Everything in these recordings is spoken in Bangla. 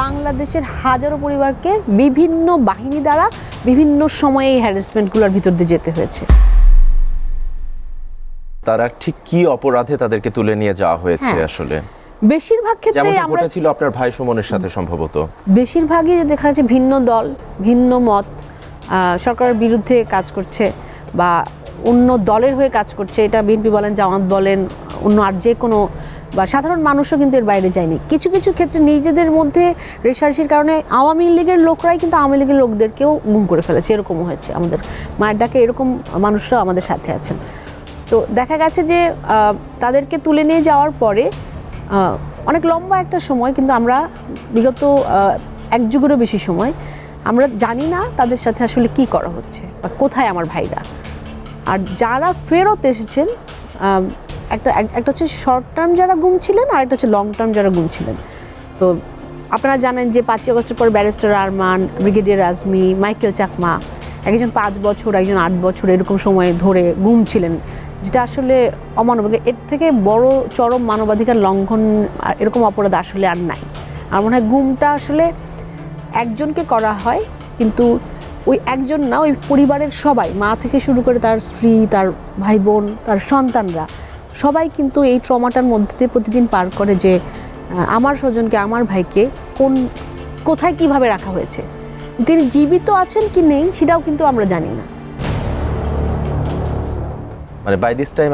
বাংলাদেশের হাজারো পরিবারকে বিভিন্ন বাহিনী দ্বারা বিভিন্ন সময়ে এই হ্যারাসমেন্টগুলোর ভিতর দিয়ে যেতে হয়েছে। তারা ঠিক কি অপরাধে তাদেরকে তুলে নিয়ে যাওয়া হয়েছে আসলে? বেশিরভাগ ক্ষেত্রে আমরা ছিল আপনার ভাই সুমনের সাথে সম্ভবত বেশিরভাগই দেখা যাচ্ছে ভিন্ন দল, ভিন্ন মত, সরকারের বিরুদ্ধে কাজ করছে বা অন্য দলের হয়ে কাজ করছে। এটা বিএনপি বলেন, জামাত বলেন, অন্য আর যে কোনো বা সাধারণ মানুষও কিন্তু এর বাইরে যায়নি। কিছু কিছু ক্ষেত্রে নিজেদের মধ্যে রেষারেষির কারণে আওয়ামী লীগের লোকরাই কিন্তু আওয়ামী লীগের লোকদেরকেও গুম করে ফেলেছে, এরকমও হয়েছে। আমাদের মায়ের ডাকে এরকম মানুষরাও আমাদের সাথে আছেন। তো দেখা গেছে যে তাদেরকে তুলে নিয়ে যাওয়ার পরে অনেক লম্বা একটা সময়, কিন্তু আমরা বিগত এক যুগেরও বেশি সময় আমরা জানি না তাদের সাথে আসলে কি করা হচ্ছে বা কোথায় আমার ভাইরা। আর যারা ফেরত এসেছেন, একটা হচ্ছে শর্ট টার্ম যারা গুম ছিলেন, আর একটা হচ্ছে লং টার্ম যারা গুম ছিলেন। তো আপনারা জানেন যে 5ই আগস্টের পর barrister Arman, brigadier Azmi, Michael Chakma, একজন 5 বছর, একজন 8 বছর এরকম সময় ধরে গুম ছিলেন, যেটা আসলে অমানবিক। এর থেকে বড় চরম মানবাধিকার লঙ্ঘন এরকম অপরাধ আসলে আর নাই। আমার মনে হয় গুমটা আসলে একজনকে করা হয়, কিন্তু ওই একজন না, ওই পরিবারের সবাই, মা থেকে শুরু করে তার স্ত্রী, তার ভাই বোন, তার সন্তানরা সবাই কিন্তু এই ট্রমাটার মধ্যে দিয়ে প্রতিদিন পার করে যে আমার স্বজনকে, আমার ভাইকে কোথায় কিভাবে রাখা হয়েছে, তিনি জীবিত আছেন কি নেই সেটাও কিন্তু আমরা জানি না। মানে বাই দিস টাইম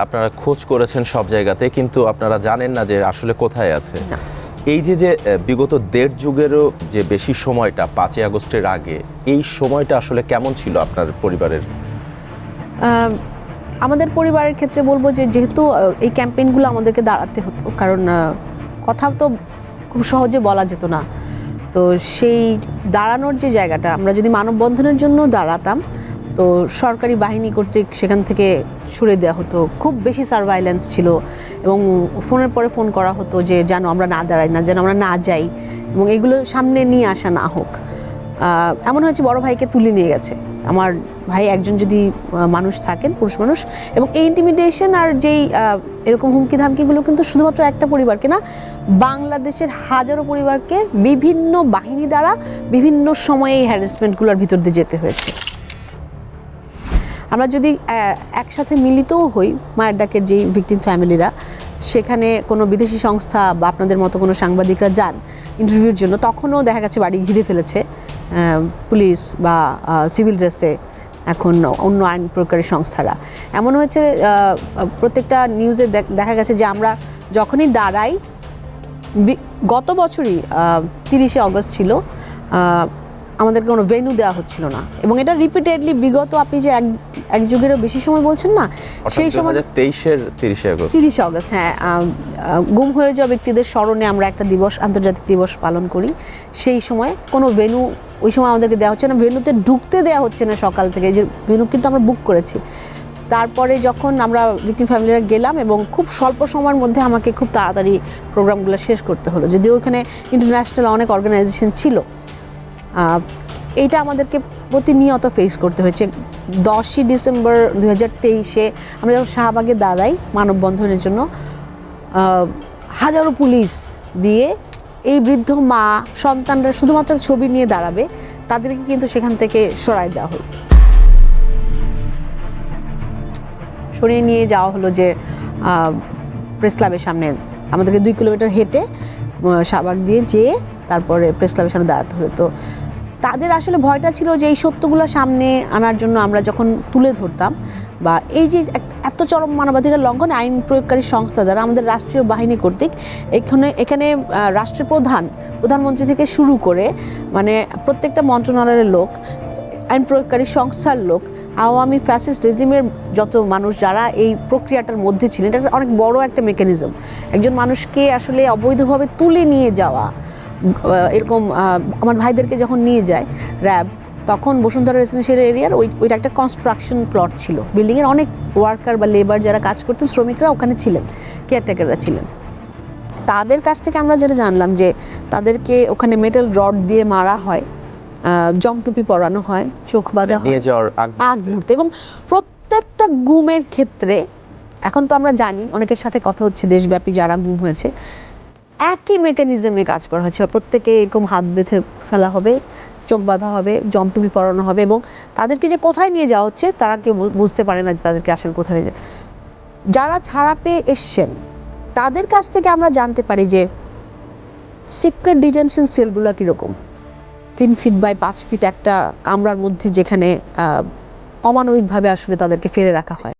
আপনারা খোঁজ করেছেন সব জায়গাতে, কিন্তু আপনারা জানেন না যে আসলে কোথায় আছে। এই যে বিগত 1.5 যুগেরও যে বেশি সময়টা 5ই আগস্টের আগে, এই সময়টা আসলে কেমন ছিল আপনার পরিবারের? আমাদের পরিবারের ক্ষেত্রে বলবো যে যেহেতু এই ক্যাম্পেইনগুলো আমাদেরকে দাঁড়াতে হতো, কারণ কথা তো খুব সহজে বলা যেত না। তো সেই দাঁড়ানোর যে জায়গাটা, আমরা যদি মানববন্ধনের জন্য দাঁড়াতাম তো সরকারি বাহিনী কর্তৃক সেখান থেকে সরে দেওয়া হতো, খুব বেশি সার্ভাইলেন্স ছিল এবং ফোনের পরে ফোন করা হতো যে যেন আমরা না দাঁড়াই না, যেন আমরা না যাই এবং এগুলো সামনে নিয়ে আসা না হোক। এমন হয়েছে বড় ভাইকে তুলে নিয়ে গেছে। আমার ভাই একজন যদি মানুষ থাকেন, পুরুষ মানুষ, এবং এই ইন্টিমিডেশন আর যেই এরকম হুমকি ধামকিগুলো কিন্তু শুধুমাত্র একটা পরিবারকে না, বাংলাদেশের হাজারো পরিবারকে বিভিন্ন বাহিনী দ্বারা বিভিন্ন সময়ে এই হ্যারাসমেন্টগুলোর ভিতর দিয়ে যেতে হয়েছে। আমরা যদি একসাথে মিলিতও হই, মায়ের ডাকের যেই ভিকটিম ফ্যামিলিরা, সেখানে কোনো বিদেশি সংস্থা বা আপনাদের মতো কোনো সাংবাদিকরা যান ইন্টারভিউর জন্য, তখনও দেখা গেছে বাড়ি ঘিরে ফেলেছে পুলিশ বা সিভিল ড্রেসে এখন অন্য আইন প্রয়োগকারী সংস্থারা। এমন হয়েছে প্রত্যেকটা নিউজে দেখা গেছে যে আমরা যখনই দাঁড়াই, গত বছরই 30শে অগস্ট ছিল, আমাদেরকে কোনো ভেন্যু দেওয়া হচ্ছিল না, এবং এটা রিপিটেডলি বিগত আপনি যে এক যুগেরও বেশি সময় বলছেন না, সেই সময় 2023-এর 30শে আগস্ট, হ্যাঁ, গুম হয়ে যাওয়া ব্যক্তিদের স্মরণে আমরা একটা দিবস, আন্তর্জাতিক দিবস পালন করি। সেই সময় কোনো ভেন্যু ওই সময় আমাদেরকে দেওয়া হচ্ছে না, ভেন্যুতে ঢুকতে দেওয়া হচ্ছে না সকাল থেকে, যে ভেন্যু কিন্তু আমরা বুক করেছি। তারপরে যখন আমরা ভিকটিম ফ্যামিলিরা গেলাম এবং খুব স্বল্প সময়ের মধ্যে আমাকে খুব তাড়াতাড়ি প্রোগ্রামগুলো শেষ করতে হলো, যদিও ওখানে ইন্টারন্যাশনাল অনেক অর্গানাইজেশন ছিল। এইটা আমাদেরকে প্রতিনিয়ত ফেস করতে হয়েছে। 10ই ডিসেম্বর 2023-এ আমরা যখন শাহবাগে দাঁড়াই মানববন্ধনের জন্য, হাজারো পুলিশ দিয়ে এই বৃদ্ধ মা সন্তানরা শুধুমাত্র ছবি নিয়ে দাঁড়াবে, তাদেরকে কিন্তু সেখান থেকে সরাই দেওয়া হলো, সরিয়ে নিয়ে যাওয়া হলো যে প্রেস ক্লাবের সামনে। আমাদেরকে 2 কিলোমিটার হেঁটে শাহবাগ দিয়ে যেয়ে তারপরে প্রেস ক্লাবের সামনে দাঁড়াতে হলো। তো তাদের আসলে ভয়টা ছিল যে এই সত্যগুলো সামনে আনার জন্য আমরা যখন তুলে ধরতাম, বা এই যে এত চরম মানবাধিকার লঙ্ঘন আইন প্রয়োগকারী সংস্থা দ্বারা আমাদের রাষ্ট্রীয় বাহিনী কর্তৃক এখানে রাষ্ট্রের প্রধানমন্ত্রী থেকে শুরু করে মানে প্রত্যেকটা মন্ত্রণালয়ের লোক, আইন প্রয়োগকারী সংস্থার লোক, আওয়ামী ফ্যাসিস্ট রেজিমের যত মানুষ যারা এই প্রক্রিয়াটার মধ্যে ছিলেন, এটা অনেক বড় একটা মেকানিজম। একজন মানুষকে আসলে অবৈধভাবে তুলে নিয়ে যাওয়া, এরকম আমার ভাইদেরকে যখন নিয়ে যায় র্যাব, তখন বসুন্ধরা রেসিডেন্সিয়াল এরিয়ার ওইটা একটা কনস্ট্রাকশন প্লট ছিল, বিল্ডিংয়ের অনেক ওয়ার্কার বা লেবার যারা কাজ করতেন, শ্রমিকরা ওখানে ছিলেন, কেয়ারটেকাররা ছিলেন। তাদের কাছ থেকে আমরা যেটা জানলাম যে তাদেরকে ওখানে মেটাল রড দিয়ে মারা হয়, জমটুপি পরানো হয়, চোখ বাঁধা হয় আগ মুহূর্তে, এবং প্রত্যেকটা গুমের ক্ষেত্রে এখন তো আমরা জানি, অনেকের সাথে কথা হচ্ছে দেশব্যাপী যারা গুম হয়েছে, একই মেকানিজমে কাজ করা হচ্ছে, প্রত্যেকে এরকম হাত বেঁধে ফেলা হবে, চোখ বাঁধা হবে, জমটুপি পরানো হবে, এবং তাদেরকে যে কোথায় নিয়ে যাওয়া হচ্ছে তারা কেউ বুঝতে পারে না যে তাদেরকে আসলে কোথায় নিয়ে যায়। যারা ছাড়া পেয়ে এসছেন তাদের কাছ থেকে আমরা জানতে পারি যে সিক্রেট ডিটেনশন সেলগুলো কীরকম, 3 ফিট বাই 5 ফিট একটা কামরার মধ্যে যেখানে অমানবিকভাবে আসলে তাদেরকে ফেলে রাখা হয়।